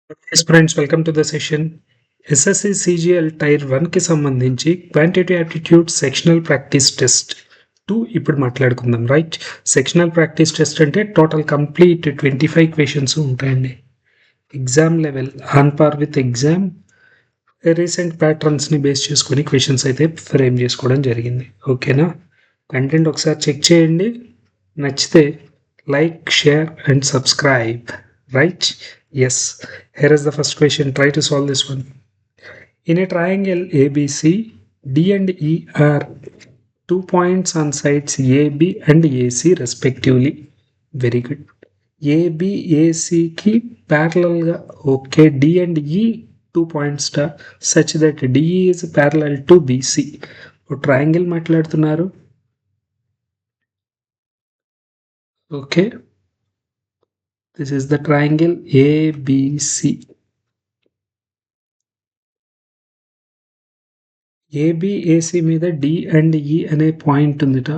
Yes, friends, welcome to the session. SSC CGL tier 1కి సంబంధించి quantity aptitude sectional practice test 2 ఇప్పుడు మాట్లాడుకుందాం. Right, sectional practice test అంటే total complete 25 questions ఉంటాయండి. Exam level on par with exam recent ప్యాటర్న్స్ని base చేసుకొని questions అయితే frame చేసుకోవడం జరిగింది. ఓకేనా? కంటెంట్ ఒకసారి చెక్ చేయండి, నచ్చితే like, share and subscribe. Right? Yes. Here is the first question. Try to solve this one. In a triangle ABC, D and E are 2 points on sides AB and AC respectively. Very good. AB, AC ki parallel ga okay. D and E 2 points such that DE is parallel to BC. Triangle మాట్లాడుతున్నారు. Okay. This is the triangle ABC. AB AC మీద D and ఈ అనే point ఉందిట,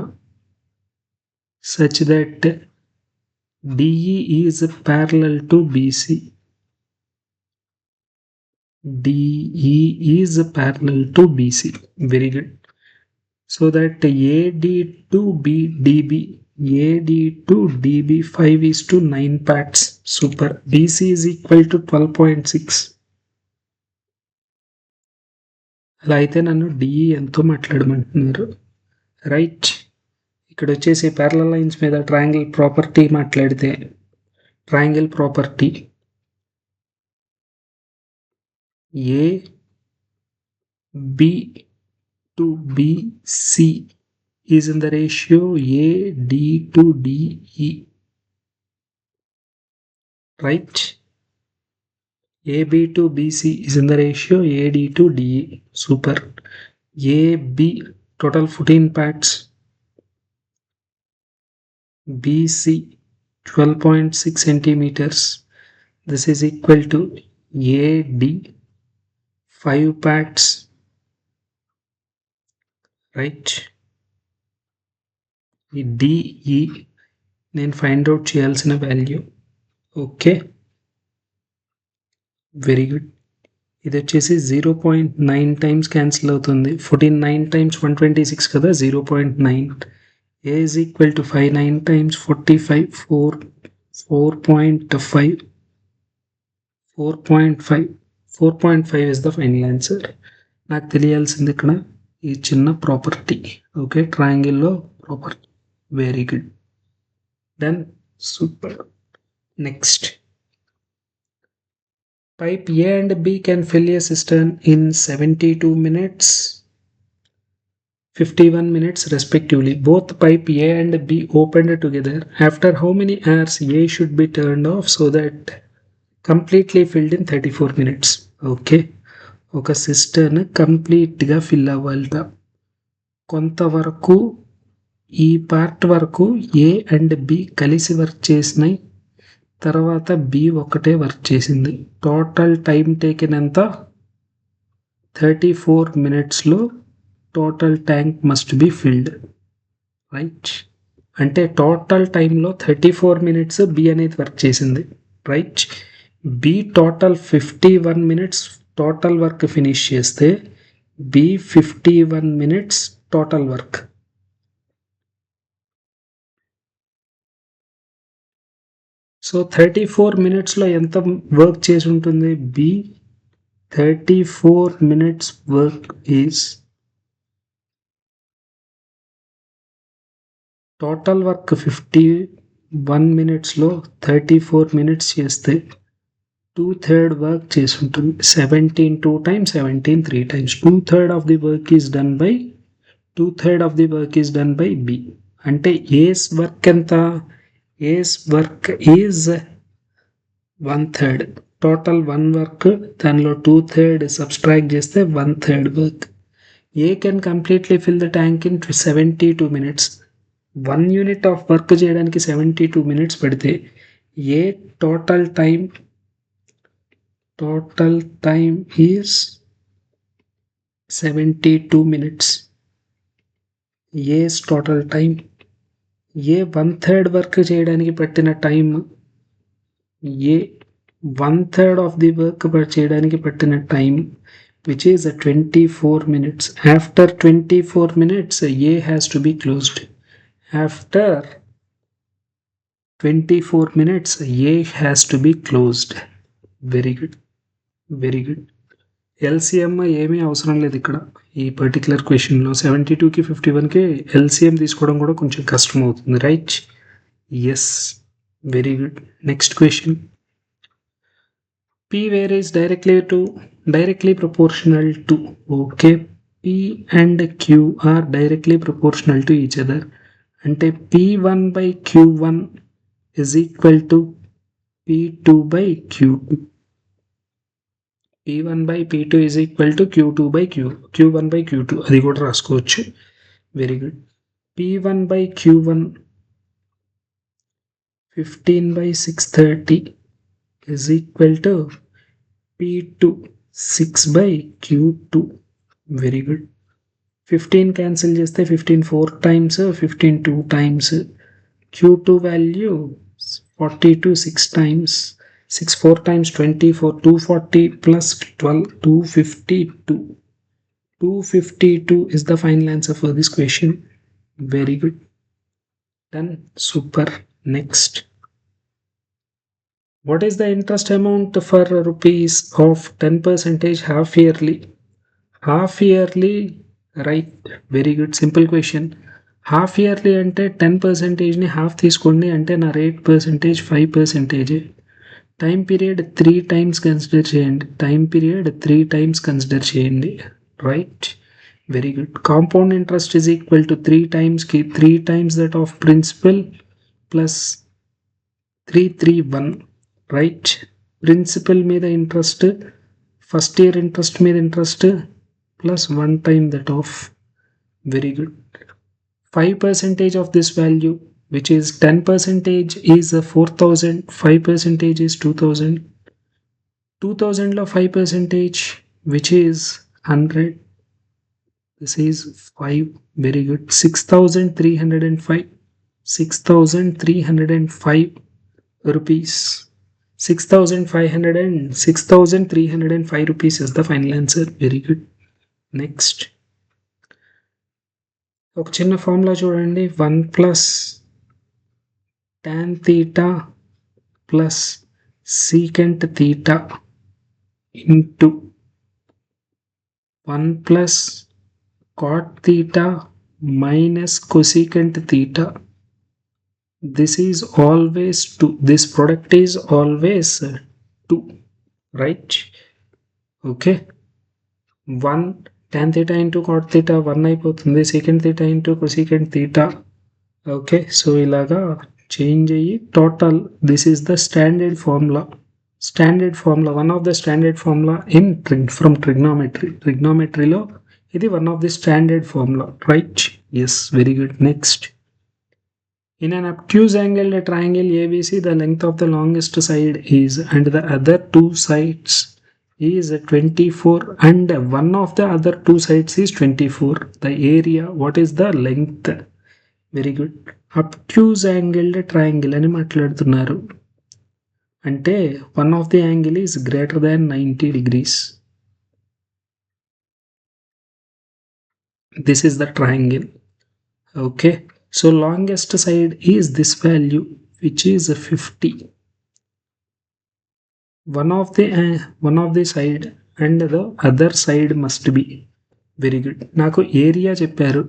such that DE is parallel to BC. DE is parallel to BC. Very good. So that AD to dB, AD to dB 5:9 parts. Super. BC is equal to 12.6. అలా అయితే నన్ను DE ఎంతో మాట్లాడమంటున్నారు. Right, ఇక్కడ వచ్చేసి parallel lines మీద triangle property మాట్లాడితే, triangle property A B to BC is in the ratio AD to DE. Right? AB to BC is in the ratio AD to DE. Super. AB total 14 parts. BC 12.6 centimeters. This is equal to AD 5 parts. Right? DE నేను find out చేయాల్సిన value. Okay, very good. ఇది వచ్చేసి 0.9 times cancel అవుతుంది. 49 times 126 కదా, 0.9. A is equal to 5, 9 times 45, 4.5. 4.5 is the final answer. నాకు తెలియాల్సింది ఇక్కడ ఈ చిన్న ప్రాపర్టీ. ఓకే, ట్రయాంగిల్లో property. Very good, done, super. Next, pipe A and B can fill a cistern in 72 minutes, 51 minutes respectively. Both pipe A and B opened together. After how many hours A should be turned off so that completely filled in 34 minutes? Okay, ఒక cistern కంప్లీట్గా fill అవ్వాలట. కొంతవరకు ఈ part వరకు ఏ and B కలిసి work చేసినాయి, తర్వాత B ఒకటే work చేసింది. టోటల్ టైం టేకెన్ ఎంత? 34 minutesలో total tank must be filled. Right, అంటే టోటల్ టైంలో 34 minutes బి అనేది వర్క్ చేసింది. Right, B total 51 minutes total work finish చేస్తే B 51 minutes total work. So 34 minutesలో ఎంత వర్క్ చేసి ఉంటుంది? B 34 minutes work is total work 51 minutesలో 34 minutes చేస్తే 2/3 వర్క్ చేసి ఉంటుంది. 17 2 times 17 3 times. 2/3 of the work is done by 2/3 of the work is done by B. అంటే ఏస్ వర్క్ ఎంత? A's work is 1/3. Total 1 work, దానిలో 2/3 సబ్స్ట్రాక్ట్ చేస్తే 1/3 work. A can completely fill the tank in 72 minutes. 1 unit of work చేయడానికి 72 minutes పడితే A total time is 72 minutes. A's total time, A 1/3 work చేయడానికి పట్టిన time, A 1/3 of the work చేయడానికి పట్టిన time which is 24 minutes. After 24 minutes A has to be closed. After 24 minutes A has to be closed. Very good, very good. LCM ఏమీ అవసరం లేదు ఇక్కడ ఈ particular క్వశ్చన్లో. 72కి 51కి LCM తీసుకోవడం కూడా కొంచెం కష్టం అవుతుంది, right? Yes, very good. Next question. P varies directly proportional to, okay, P and Q are directly proportional to each other. అంటే P1 by Q1 is equal to P2 by Q2. P1 by P2 is equal to Q2 by Q1 by Q2. అది కూడా రాసుకోవచ్చు. Very good. P1 by Q1 15 by 630 is equal to P2 6 by Q2. Very good. 15 cancel చేస్తే 15 4 times, 15 2 times. Q2 value 42 6 times. 6 4 times 24, 240 plus 12, 252. 252 is the final answer for this question. Very good. Done. Super. Next. What is the interest amount for rupees of 10% half yearly? Half yearly, right? Very good. Simple question. Half yearly అంటే 10% ని half తీసుకోండి అంటే నా rate percentage 5%. Time period 3 times consider చేయండి. Right? Very good. Compound interest is equal to 3 times that of principal plus 331. Right? Principal మీద interest, first year interest మీద interest plus 1 time that of. Very good. 5% of this value, which is 10% is 4,000, 5% is 2,000. 2,000 లో 5%, which is 100. This is 5. Very good. 6,305. 6,305 rupees. 6,305 rupees is the final answer. Very good. Next ఒక చిన్న formula చూడండి. 1 plus tan theta plus secant theta into 1 plus cot theta minus cosecant theta. This is always 2. This product is always 2, right? Okay. 1 tan theta into cot theta 1 అయిపోతుంది. secant theta into cosecant theta. Okay, so ఇలాగా change అయ్యి total this is the standard formula. One of the standard formula in from ట్రిగ్నామెట్రీలో ఇది one of the standard formula, right? Yes, very good. Next. In an obtuse angled triangle ABC, the length of the longest side is and the other two sides is 24 and one of the other two sides is 24. The area, what is the length? Very good. Obtuse angled triangle అని మాట్లాడుతున్నారు అంటే one of the angle is greater than 90 degrees. This is the triangle. Okay. So longest side is this value, which is 50. One of the side and the other side must be. Very good. నాకు area చెప్పారు.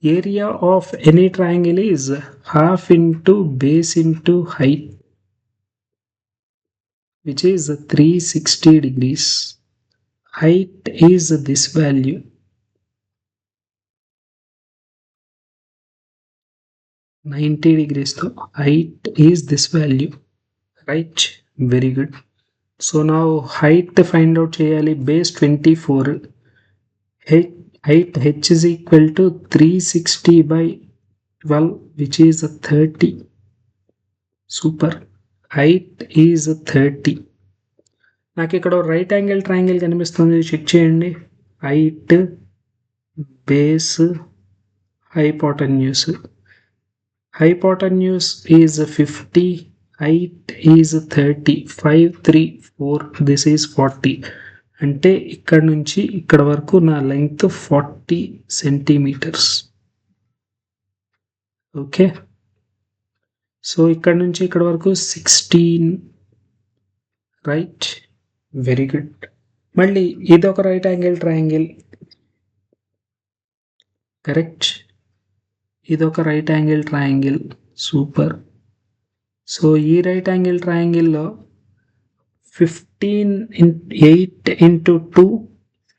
Area of any triangle is half into base into height, which is 360 degrees. Height is this value. 90 degrees. So height is this value, right? Very good. So now height find out cheyali. Base 24. Height h is equal to 360 by 12, which is 30. Super. Height is 30. నాకు ఇక్కడ right angle triangle కనిపిస్తుంది, check చేయండి. Height, base, hypotenuse. Hypotenuse is 50, height is 30, 5, 3, 4, this is 40. అంటే ఇక్కడ నుంచి ఇక్కడ వరకు నా లెంగ్త్ 40 సెంటీమీటర్స్. ఓకే, సో ఇక్కడ నుంచి ఇక్కడ వరకు 16, రైట్, వెరీ గుడ్. మళ్ళీ ఇదొక రైట్ యాంగిల్ ట్రయాంగిల్, కరెక్ట్, ఇదొక right angle triangle, super. So ఈ right angle ట్రయాంగిల్లో 8 into 2,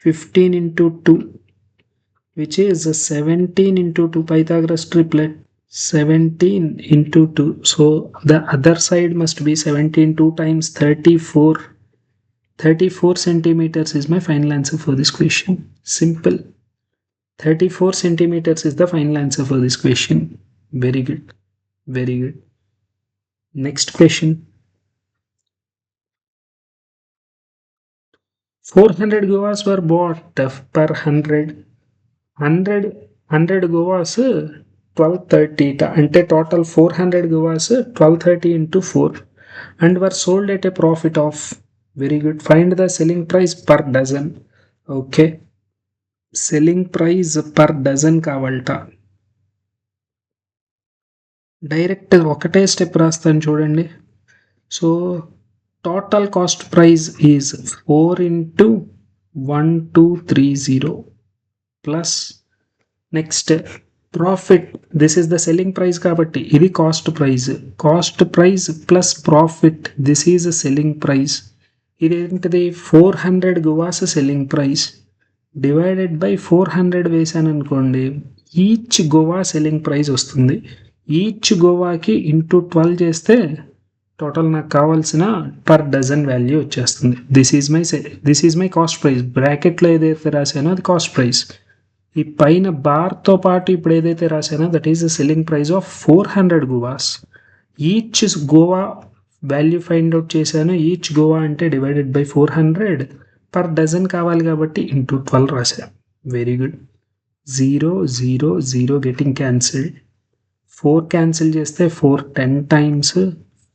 15 into 2, which is 17 into 2, Pythagoras triplet, 17 into 2. So the other side must be 17, 2 times 34. 34 centimeters is my final answer for this question. Simple. 34 centimeters is the final answer for this question. Very good. Very good. Next question. 400 govas were bought per 100 govas 1230 అంటే total 400 govas 1230 into 4 and were sold at a profit of, very good, find the selling price per dozen. Okay, selling price per dozen కావాలట. Direct ఒకటే step రాస్తాను చూడండి. So total cost price is 4 into 1230 plus next profit, this is the selling price కాబట్టి ఇది cost price plus profit, this is a selling price. ఇదేంటిది 400 govas selling price divided by 400 వేసాను అనుకోండి, each Goa selling price వస్తుంది. Each గోవాకి into 12 చేస్తే total నాకు కావాల్సిన పర్ డజన్ వాల్యూ వచ్చేస్తుంది. This is my cast price. బ్రాకెట్లో ఏదైతే రాశానో అది కాస్ట్ ప్రైస్. ఈ పైన బార్తో పాటు ఇప్పుడు ఏదైతే రాశానో that is the selling price of 400 guavas. Each guava value find out చేశాను. ఈచ్ గోవా అంటే డివైడెడ్ బై 400, పర్ డజన్ కావాలి కాబట్టి ఇంటూ 12 రాశాను. Very good. 0, 0, 0 getting cancelled. 4 cancel చేస్తే 4 10 times,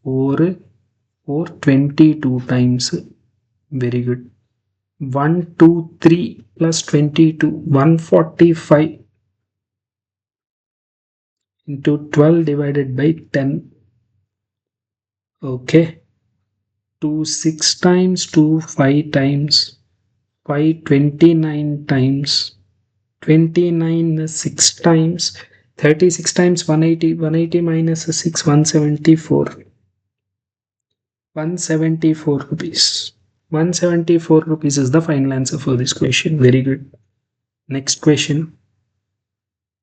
4 22 times. Very good. 1 2 3 plus 22, 145 into 12 divided by 10. Okay, 2 6 times, 2 5 times, 5 29 times, 29 6 times, 36 times 180, 180 minus 6, 174. 174 rupees. 174 rupees is the final answer for this question. Very good. Next question.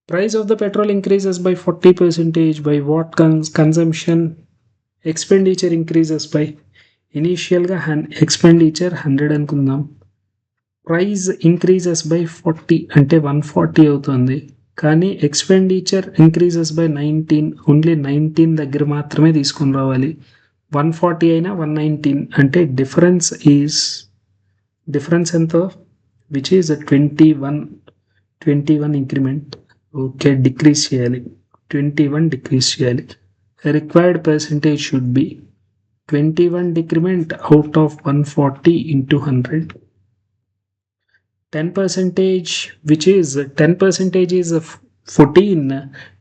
Price of the petrol increases by 40%. By what consumption? Expenditure increases by, initial ga expenditure 100 అనుకుందాం. Price increases by 40 అంటే 140 అవుతుంది. కానీ expenditure increases by 19, only 19 దగ్గర మాత్రమే తీసుకొని రావాలి. 140 అయినా 119 అంటే డిఫరెన్స్ ఎంత, which is 21 increment. Okay, decrease చేయాలి, 21 డిక్రీజ్ చేయాలి. Required percentage should be 21 decrement out of 140 into 100. 10%, which is 10% is 14,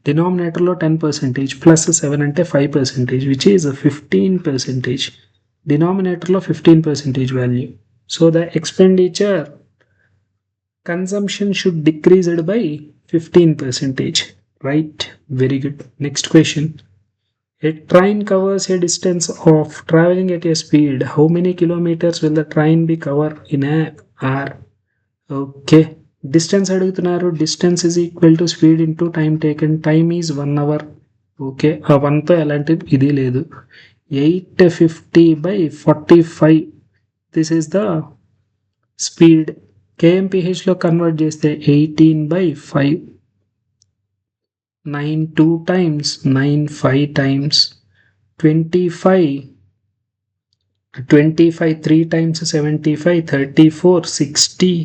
denominatorలో 10% plus 7 అంటే 5%, which is 15%, denominatorలో 15% value. So the expenditure consumption should decreased by 15%, right? Very good. Next question. A train covers a distance of traveling at a speed. How many kilometers will the train be covered in an hour? Okay, distance అడుగుతున్నారు. Distance is equal to speed into time taken. Time is 1 hour. Okay, ఆ 1తో ఎలాంటి ఇది లేదు. 850/45, this is the speed. కేఎంపిహెచ్లో convert చేస్తే 18/5, 9 2 times, 9 5 times, 25 3 times 75, 34, 60,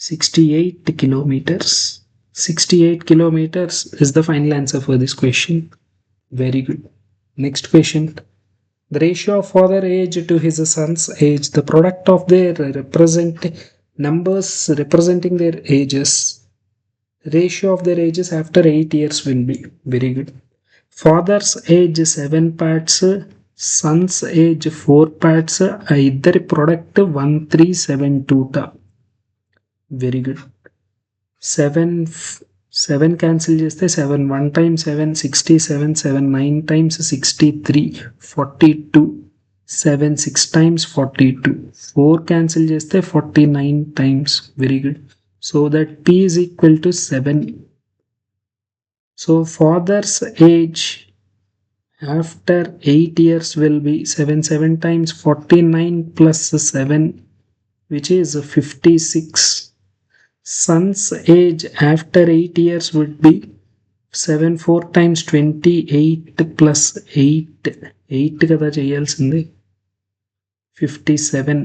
68 kilometers. 68 kilometers is the final answer for this question. Very good. Next question. The ratio of father age to his son's age, the product of their numbers representing their ages, ratio of their ages after 8 years will be. Very good. Father's age 7 parts, son's age 4 parts, ఇద్దరి product 1372. Very good. 7 cancel చేస్తే 7 1 times 7 67, 7 9 times 63 42, 7 6 times 42, 4 cancel చేస్తే 49 times. Very good. So that P is equal to 7. So father's age after 8 years will be 7 times 49 plus 7, which is 56. Son's age after 8 years would be 7 4 times 28 plus 8. 8 kada cheyalsindi. 57.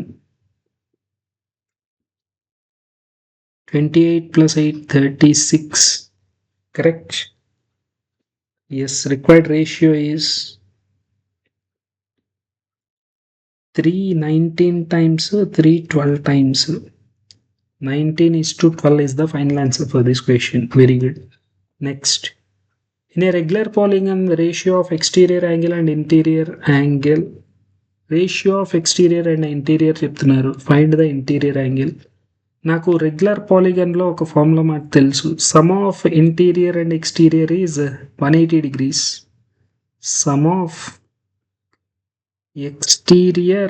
28 plus 8 36. Correct? Yes, required ratio is 319 times 312 times. 19:12 is the final answer for this question. Very good. Next. In a regular polygon, the ratio of exterior angle and interior angle. Ratio of exterior and interior చెప్తున్నారు. Find the interior angle. నాకు regular పాలిగన్లో ఒక formula మాకు తెలుసు. Some of interior and exterior is 180 degrees. Some of exterior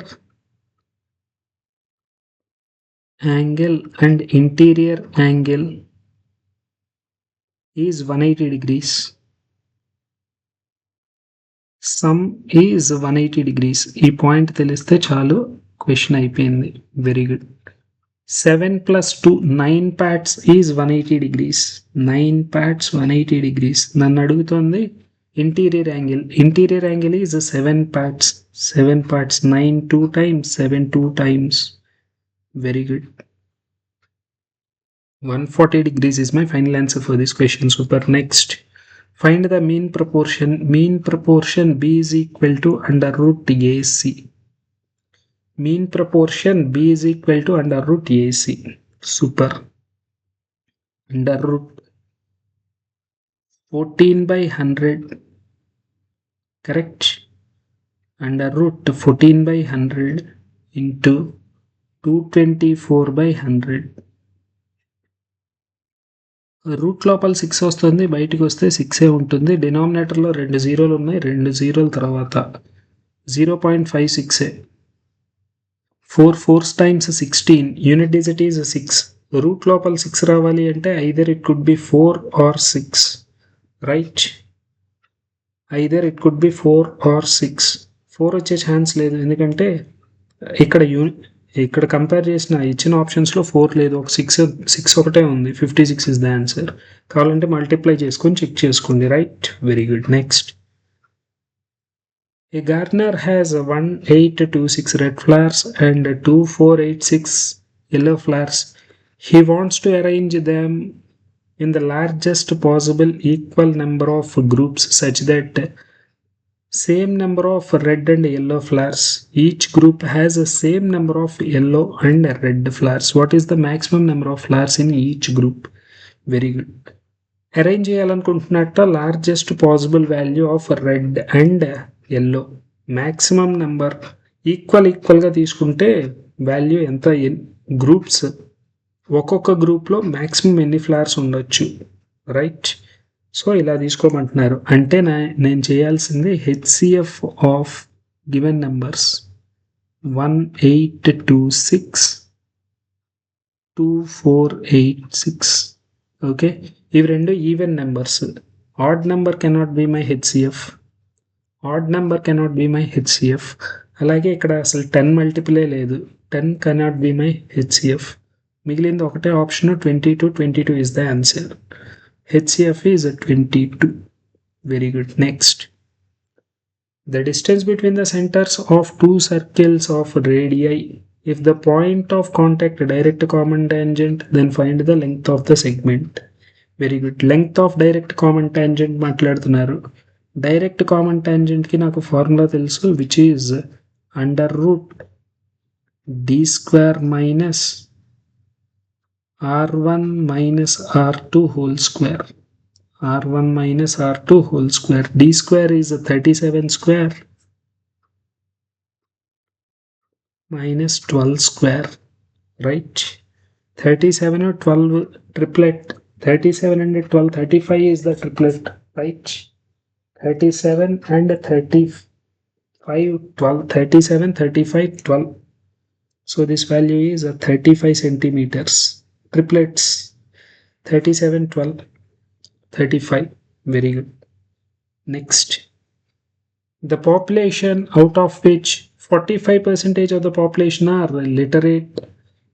angle and interior angle is 180 degrees. Sum is 180 degrees. ఈ point తెలిస్తే చాలు, question అయిపోయింది. Very good. 7 plus 2 9 parts is 180 degrees. 9 parts 180 degrees. నన్ను అడుగుతుంది interior angle. Interior angle is 7 parts. 7 parts 9 2 times 7 2 times. Very good. 140 degrees is my final answer for this question. Super. Next. Find the mean proportion. Mean proportion B is equal to under root AC. Mean proportion B is equal to under root AC. Super. Under root 14 by 100. Correct? Under root 14 by 100 into 224 by 100. Route లోపల 6 వస్తుంది, బయటికి వస్తే 6 ఉంటుంది. డినామినేటర్లో 2 జీరోలు ఉన్నాయి, 2 జీరోల తర్వాత 0.56. 4 4 times 16. Unit digit is 6. Root లోపల 6 రావాలి అంటే either it could be 4 or 6. Right? Either it could be 4 or 6. 4 వచ్చే ఛాన్స్ లేదు, ఎందుకంటే ఇక్కడ కంపేర్ చేసిన ఇచ్చిన ఆప్షన్స్లో 4 లేదు, ఒక 6 ఒకటే ఉంది. 56 ఇస్ ద ఆన్సర్. కావాలంటే మల్టిప్లై చేసుకొని చెక్ చేసుకోండి. Right? Very good. Next. A gardener has 1826 red flowers and 2486 yellow flowers. He wants to arrange them in the largest possible equal number of groups such that same number of red and yellow flowers. Each group has the same number of yellow and red flowers. What is the maximum number of flowers in each group? Very good. Arrange చేయాలనుకుంటున్నట్ట largest possible value of red and yellow. Maximum number ఈక్వల్గా తీసుకుంటే value ఎంత, groups ఒక్కొక్క గ్రూప్లో maximum ఎన్ని flowers ఉండొచ్చు. Right? So ఇలా తీసుకోమంటున్నారు. అంటే నేను చేయాల్సింది HCF of given numbers 1826 2486. Okay, ఇవి రెండు even numbers. Odd number cannot be my HCF. అలాగే ఇక్కడ అసలు 10 మల్టిపులే లేదు. 10 కెనాట్ బి మై హెచ్సిఎఫ్. మిగిలింది ఒకటే option 22 is the answer. HCF is 22. Very good. Next. The distance between the centers of two circles of radii. If the point of contact direct common tangent, then find the length of the segment. Very good. Length of direct common tangent మాట్లాడుతున్నారు. Direct common టాంజెంట్కి నాకు formula తెలుసు, which is under root D square minus r1 minus r2 whole square. r1 minus r2 whole square. D square is 37 square minus 12 square, right? 37 or 12 triplet. 37 and 12, 35 is the triplet, right? 37 and 35, 12, 37, 35, 12. So this value is 35 centimeters. Triplets 37, 12, 35. Very good. Next, the population out of which 45% of the population are literate,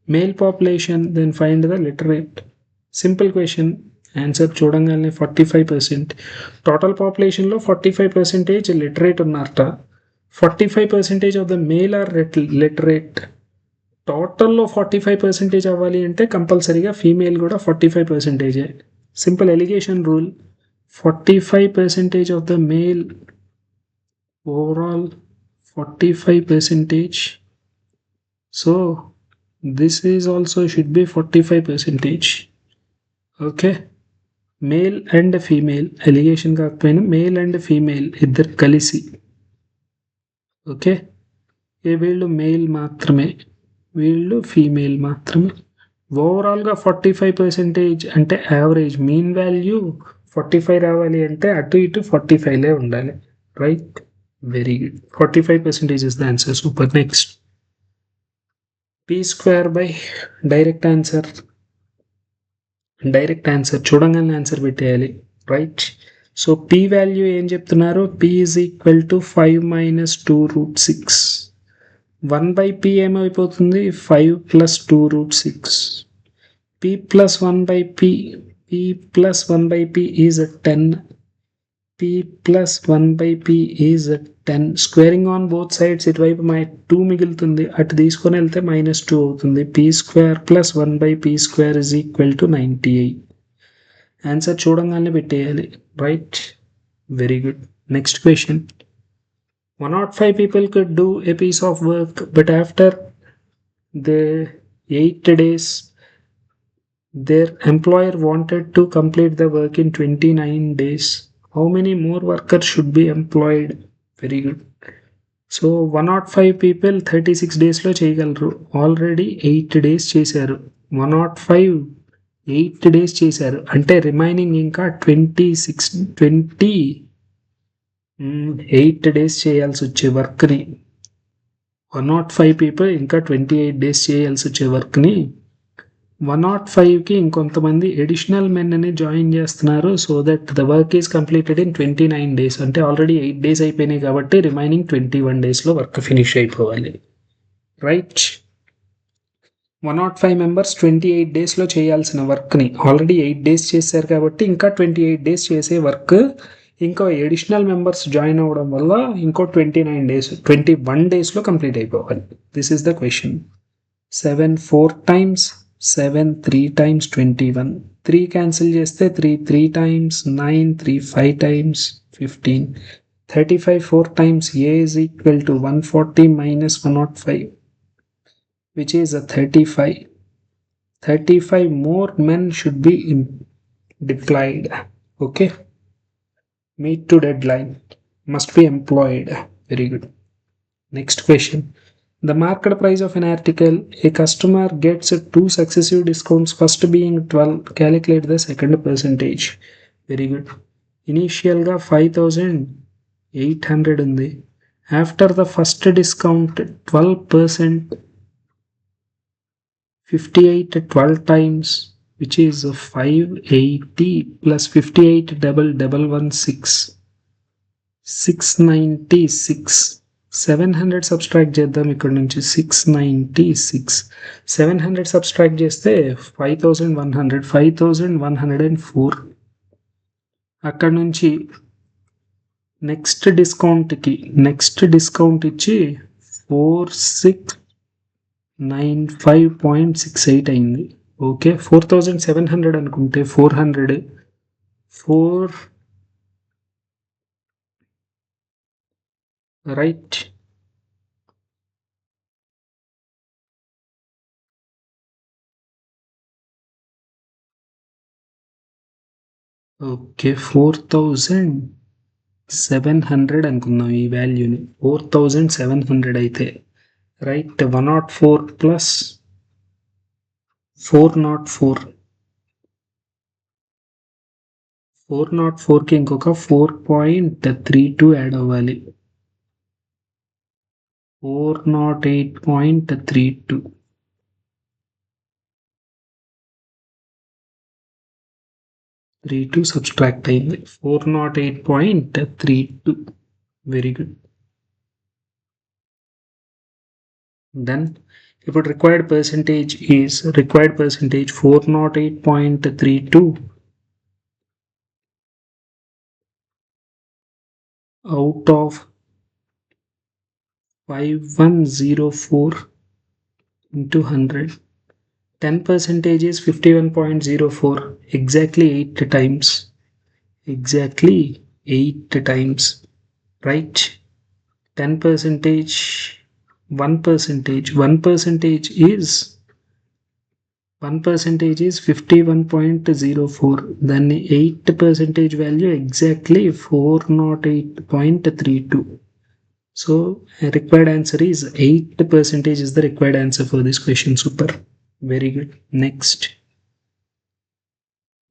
male population, then find the literate. Simple question. Answer చూడంగానే 45%. Total population లో 45% literate ఉన్నారట. 45% of the male are literate. టోటల్లో 45% అవ్వాలి అంటే కంపల్సరీగా female కూడా 45%. Simple allegation rule. 45% of the male overall 45%. So this is also should be 45%. Okay, male and female, allegation కాకపోయినా male and female ఇద్దరు కలిసి. ఓకే, వీళ్ళు మేల్ మాత్రమే, వీళ్ళు ఫీమేల్ మాత్రమే. ఓవరాల్గా 45% అంటే యావరేజ్ మీన్ వాల్యూ 45 రావాలి అంటే అటు ఇటు 45లే ఉండాలి, right? Very good. 45% is the answer. Super. Next, P square by direct answer. Direct answer చూడంగానే ఆన్సర్ పెట్టేయాలి, రైట్? సో పీ వాల్యూ ఏం చెప్తున్నారు? P is equal to 5 minus 2 root 6. 1 by p ఏమైపోతుంది? 5 plus 2 root 6. p plus 1 by p. p plus 1 by p is 10. p plus 1 by p is 10. Squaring on both sides, ఇటువైపు 2 మిగులుతుంది, అటు తీసుకొని వెళ్తే -2 అవుతుంది. p square plus 1 by p square is equal to 98. Answer చూడంగానే పెట్టేయాలి, right? Very good. Next question. 105 people could do a piece of work, but after the 8 days, their employer wanted to complete the work in 29 days. How many more workers should be employed? Very good. So 105 people 36 days లో చేయగలరు. Already 8 days చేశారు. 105 8 days చేశారు అంటే remaining ఇంకా 8 days చేయాల్సి వచ్చే వర్క్ని 105 people ఇంకా 28 days చేయాల్సి వచ్చే వర్క్ని 105కి ఇంకొంతమంది ఎడిషనల్ మెన్ని జాయిన్ చేస్తున్నారు. So that the work is completed in 29 days. అంటే ఆల్రెడీ 8 days అయిపోయినాయి కాబట్టి రిమైనింగ్ 21 daysలో వర్క్ ఫినిష్ అయిపోవాలి, రైట్? 105 members 28 daysలో చేయాల్సిన వర్క్ని ఆల్రెడీ 8 days చేశారు కాబట్టి ఇంకా 28 days చేసే వర్క్ ఇంకో ఎడిషనల్ మెంబర్స్ జాయిన్ అవ్వడం వల్ల ఇంకో 29 days 21 daysలో కంప్లీట్ అయిపోవాలి. This is the question. 7 4 times, 7 3 times 21. 3 cancel చేస్తే 3 3 times, 9 3 5 times 15. 35 4 times a is equal to 140 minus 105, which is a 35. 35 more men should be deployed. Okay, meet to deadline, must be employed. Very good. Next question. The market price of an article, a customer gets 2 successive discounts, first being 12. Calculate the second percentage. Very good. Initial ga 5800 undi. After the first discount 12%, 58 12 times, which is 580 plus 58 double 116, 696. 700 subtract చేద్దాం ఇక్కడ నుంచి. 696 700 subtract చేస్తే 5104. అక్కడ నుంచి next discount ఇచ్చి 4695.68 అయింది. Okay, 4700 అనుకుంటే 400 4, right? Okay. 4700 అనుకుందాం ఈ వాల్యూని. 4700 అయితే రైట్. 104 ప్లస్ 404. 404కి ఇంకొక 4.32 యాడ్ అవ్వాలి. 408.32. 32 సబ్స్ట్రాక్ట్ అయింది. 408.32. Very good. డన్. ఇప్పుడు required percentage 408.32 out of 5104 into 100. 10% is 51.04. Exactly 8 times. Exactly 8 times. Right? 10%, 1%. 1% is 51.04. Then 8% value exactly 408.32. So required answer is 8% is the required answer for this question. Super. Very good. Next.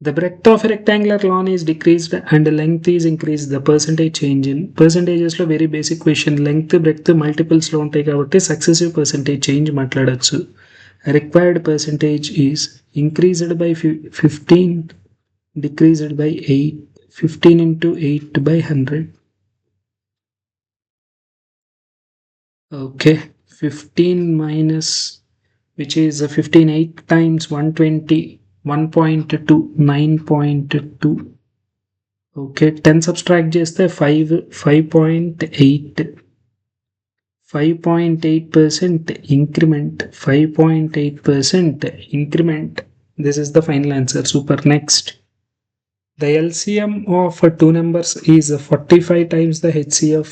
The breadth of a rectangular lawn is decreased and the length is increased. The percentage change in percentages lo very basic question. Length breadth multiples lo untayi kabatti successive percentage change maatladochu. Required percentage is increased by 15, decreased by 8. 15 into 8 by 100. Okay, 15 minus, which is 15, 8 times 120, 1.2, 9.2. Okay, 10 subtract చేస్తే 5.8. 5.8% increment. 5.8% increment. This is the final answer. Super. Next. The LCM of two numbers is 45 times the HCF.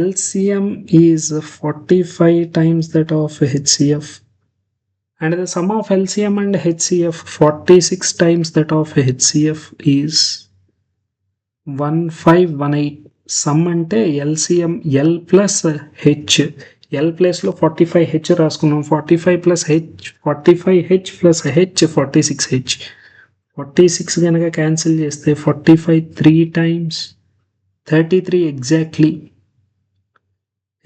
LCM is 45 times that of HCF. And the sum of LCM and HCF 46 times that of HCF is 1518. Some అంటే LCM L plus H. L ప్లస్లో 45H రాసుకున్నాం. 45 plus H 45H plus H 46H. 46 కనుక cancel చేస్తే 45 3 times 33 exactly.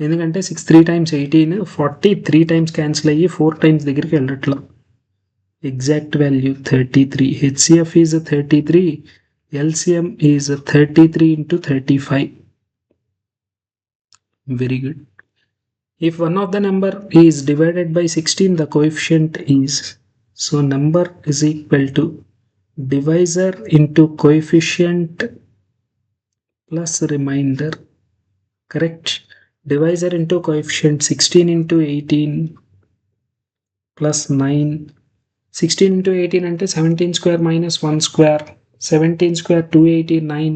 ఎందుకంటే 6 3 times 18, 40 3 times cancel అయ్యి 4 times దగ్గరికి వెళ్ళట్లా. Exact value 33. HCF is 33. LCM is 33 into 35. Very good. If one of the number is divided by 16, the coefficient is, so number is equal to divisor into coefficient plus remainder. Correct? Divisor into coefficient 16 into 18 plus 9. 16 into 18 అంటే 17 square minus 1 square. 17 square 289.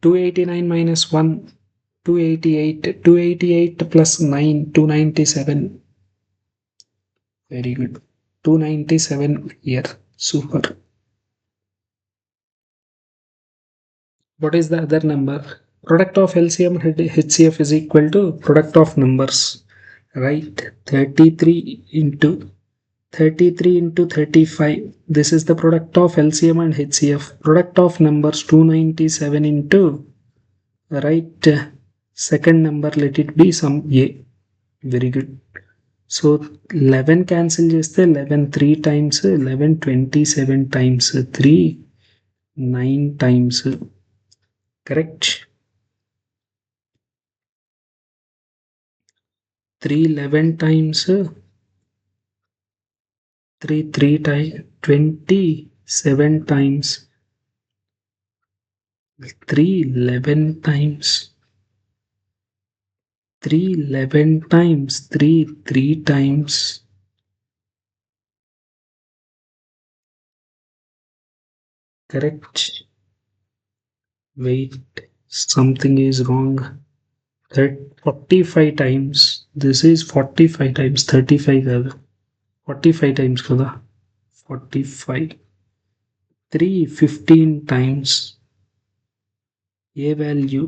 289 minus 1 288. 288 plus 9 297. Very good. 297 here. Super. What is the other number? Product of LCM and HCF is equal to product of numbers. Right? 33 into 35. This is the product of LCM and HCF. Product of numbers 297 into, right, second number, let it be some A. Very good. So 11 cancel చేస్తే 11 3 times 11 27 times 3 9 times. Correct? 3 11 times 3 3 times 27 times 3 11 times 3 11 times 3 3 times correct. Wait, something is wrong. 45 times, this is 45 times 35 కాదు 45 times కదా 45 315 times a value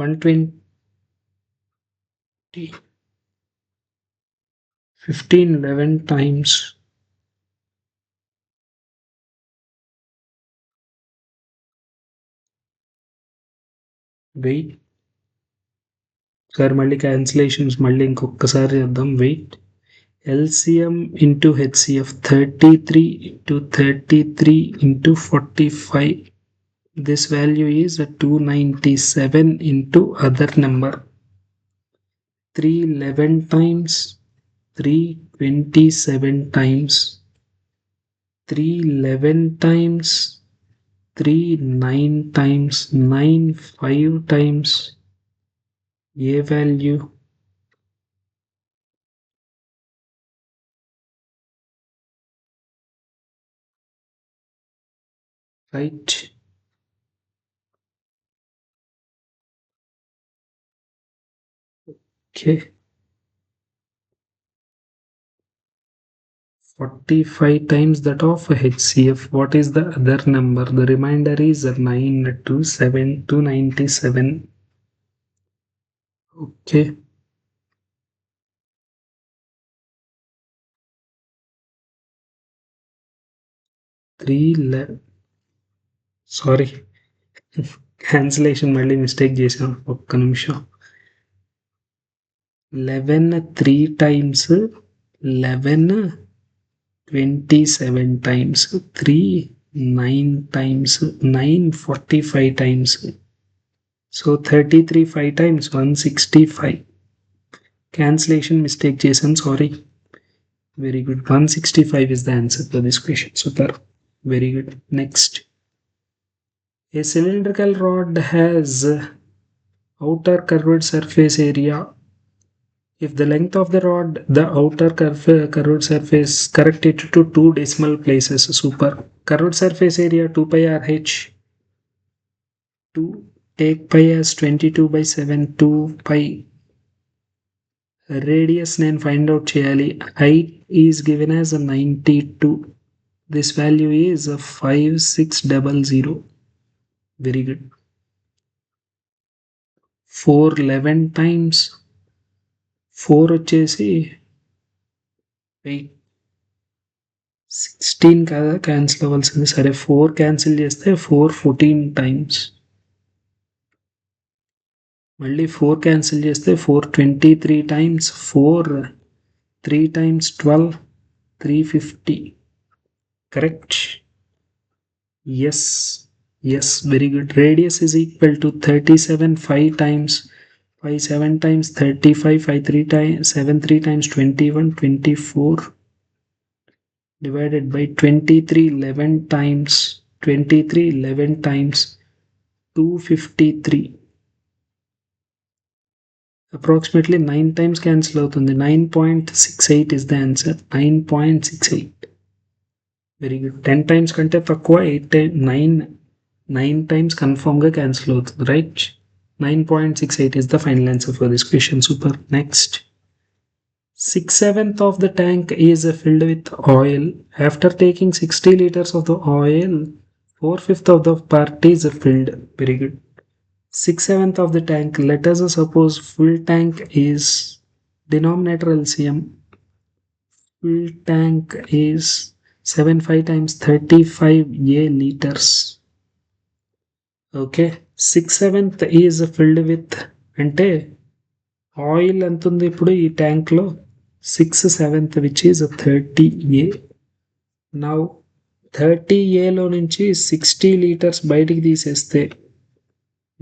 120 15 11 times wait sir మళ్ళీ cancellations మళ్ళీ ఇంకొకసారి చేద్దాం wait LCM into HCF 33 into 33 into 45. This value is 297 into other number. 311 times 327 times 311 times 39 times 95 times a value right. Okay, 45 times that of HCF. What is the other number? The remainder is 927 297. Okay, 311. Sorry cancellation మళ్ళీ mistake చేసాం ఒక్క నిమిషం 11 3 times 11 27 times 3 9 times 9 45 times. So 33 5 times 165. Cancellation mistake చేసాం sorry. Very good. 165 is the answer to this question. Super. Very good. Next. A cylindrical rod has outer curved surface area. If the length of the rod, the outer curved surface, correct it to 2 decimal places. Super. Curved surface area 2 pi RH. 2 take pi as 22 by 7 2 pi. Radius నేను find out చేయాలి. Height is given as 92. This value is 5600. Very good. 411 times 4 వచ్చేసి 16 కదా cancel అవ్వాల్సింది. సరే 4 cancel చేస్తే 414 times, మళ్ళీ 4 cancel చేస్తే 423 times, 4 3 times 12 350. Correct. Yes yes very good. Radius is equal to 37 5 times 5 7 times 35 5 3 times 7 3 times 21 24 divided by 23 11 times 23 11 times 253. Approximately 9 times cancel అవుతుంది. 9.68 is the answer. 9.68. Very good. 10 times కంటే తక్కువ 9 times కన్ఫర్మ్గా cancel అవుతుంది. Right. 9.68 is the final answer for this question. Super. Next. 6/7 of the tank is filled with oil. After taking 60 liters of the oil, 4/5 of the part is filled. Very good. 6/7 of the tank. Let us suppose full tank is denominator LCM. Full tank is 75 times 35 A liters. Okay. 6/7 is filled with అంటే oil ఎంత ఉంది ఇప్పుడు ఈ ట్యాంక్లో 6/7 which is 30A. Now 30Aలో నుంచి 60 litres బయటికి తీసేస్తే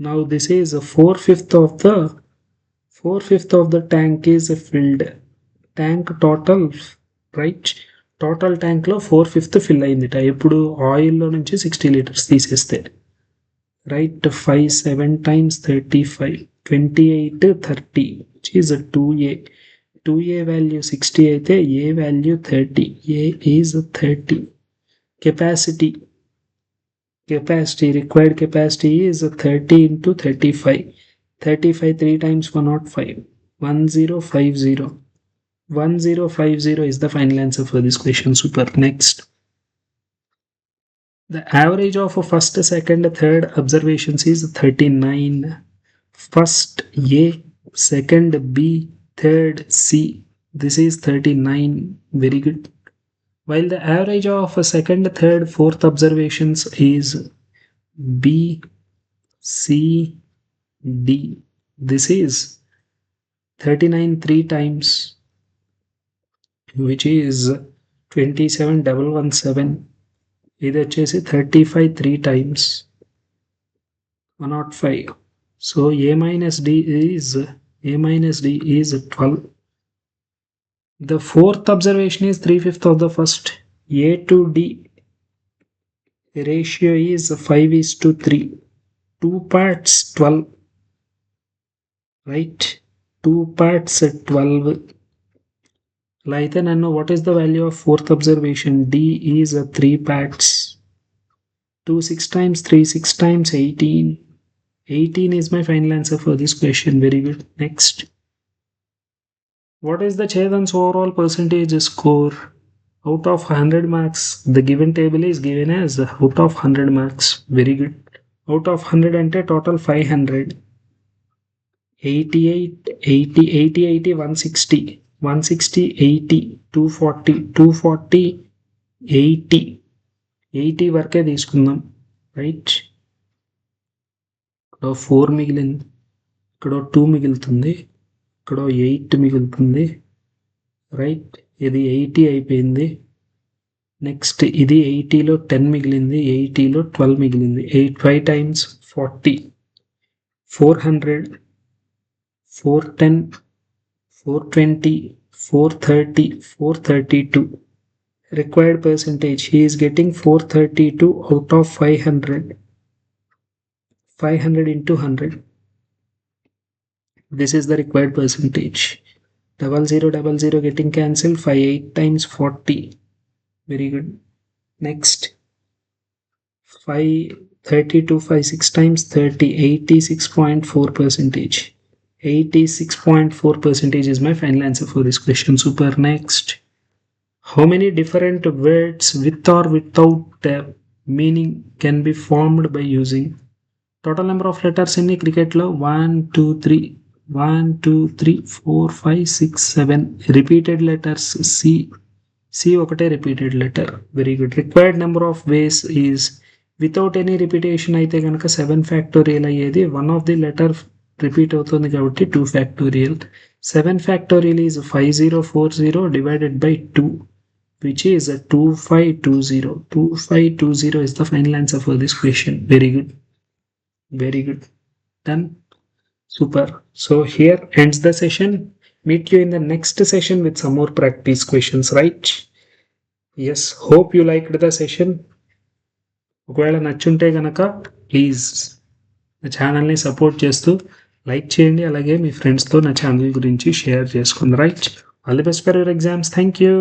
now this is 4/5 of the tank is filled. Tank total, right? Total tank లో 4/5 ఫిల్ అయిందిట ఎప్పుడు ఆయిల్లో నుంచి 60 లీటర్స్ తీసేస్తే. Right. 5 7 times 35 28 30 which is 2A. 2A value 60 అయితే A value 30. A is 30. Capacity Capacity, required capacity is 30 into 35. 35 3 times 105. 1050. 1050 is the final answer for this question. Super. Next. The average of first, second, third observations is 39. First A, second B, third C. This is 39. Very good. While the average of second, third, fourth observations is B, C, D. This is 39 3 times, which is 27,117. ఇది వచ్చేసి 35 3 times 105. So A minus D is 12. The fourth observation is 3/5 of the first. A to D ratio is 5:3. 2 parts 12. Right? 2 parts 12. Like then, what is the value of fourth observation? D is 3 parts. 2 6 times 3 6 times 18. 18 is my final answer for this question. Very good. Next. What is the Chetan's overall percentage score? Out of 100 marks, the given table is given as out of 100 marks. Very good. Out of 100 ante total 500. 88, 80, 80, 80, 160. 160, 80, 240, 240, 80. 80 వరకే తీసుకుందాం. Right. ఇక్కడ 4 మిగిలింది, ఇక్కడ 2 మిగులుతుంది, ఇక్కడ 8 మిగులుతుంది. Right. ఇది 80 అయిపోయింది. నెక్స్ట్ ఇది 80లో 10 మిగిలింది, 80లో 12 మిగిలింది. 5 times 40. 400, 410, 420, 430, 432. Required percentage. He is getting 432 out of 500. 500 into 100. This is the required percentage. 0000 getting cancelled. 8 times 40. Very good. Next. 32, 5 6 times 30. 86.4 percentage. 86.4 percentage is my final answer for this question. Super. Next. How many different words with or without meaning can be formed by using? Total number of letters in the cricket lo 1 2 3 1 2 3 4 5 6 7. Repeated letters C ఒకటే repeated letter. Very good. Required number of ways is without any repetition అయితే కనుక 7 factorial అయ్యేది. One of the letter repeat అవుతుంది కాబట్టి 2 factorial. 7 factorial is 5040 divided by 2, which is 2520. 2520 is the final answer for this question. Very good. Very good. Done. Super. So here ends the session. Meet you in the next session with some more practice questions, right? Yes. Hope you liked the session. ఒకవేళ నచ్చుంటే గనక please నా ఛానల్ని support చేస్తూ like చేయండి. అలాగే మీ ఫ్రెండ్స్తో నా channel గురించి షేర్ చేసుకోండి. Right. All the best for your exams. Thank you.